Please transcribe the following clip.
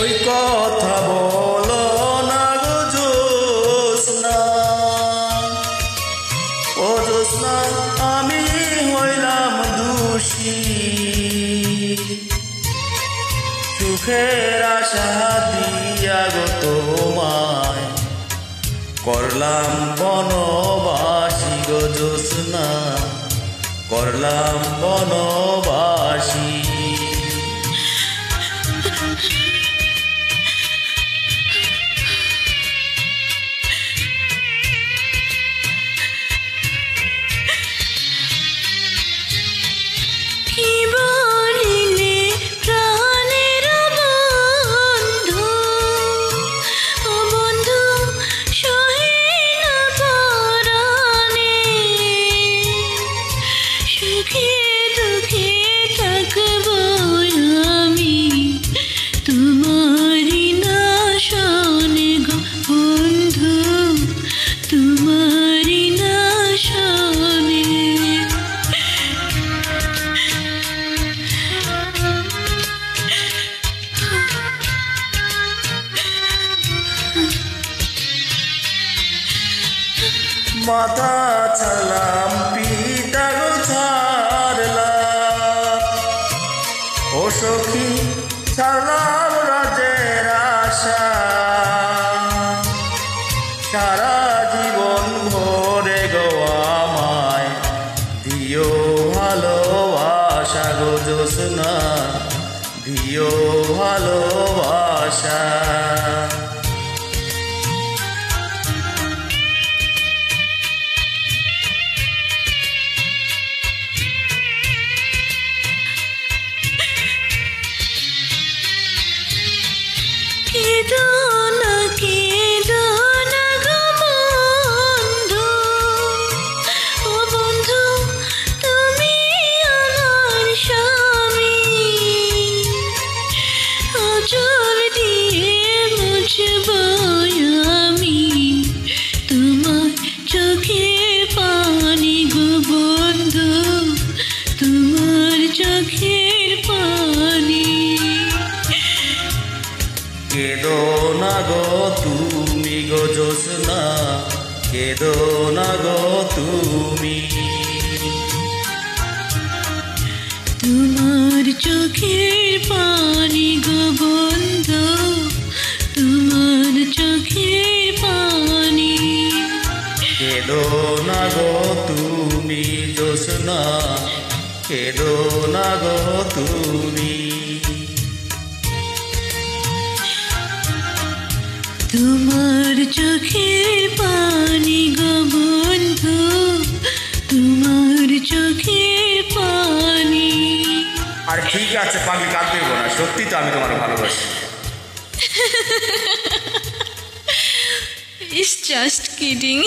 ওই কথা বলো না গো জ্যোৎস্না, ও জ্যোৎস্না আমি হইলাম দোষী, সুখের আশা দিয়া গো তোমায় করলাম বনবাসী গো জ্যোৎস্না, করলাম বনবাসী। মাথা ছাড়লাম পিতা গো ছাড়লাম, ও সখী ছাড়লাম রাজের আশা, সারা জীবন ভরে গো আমায় দিও ভালোবাসা গো জ্যোৎস্না, দিও ভালোবাসা। কেদো না গো তুমি গো জ্যোৎস্না, কেদো না গো তুমি, তোমার চোখের পানি গো বন্ধু, তোমার চোখের পানি। কেদো না গো তুমি জ্যোৎস্না, কেদো না গো তুমি, তোমার চোখের পানি গো বন্ধু, তোমার চোখের পানি। আর ঠিক আছে পাগলি, কাঁদতে হবে না, সত্যি তো আমি তোমার ভালোবাসি। It's just kidding.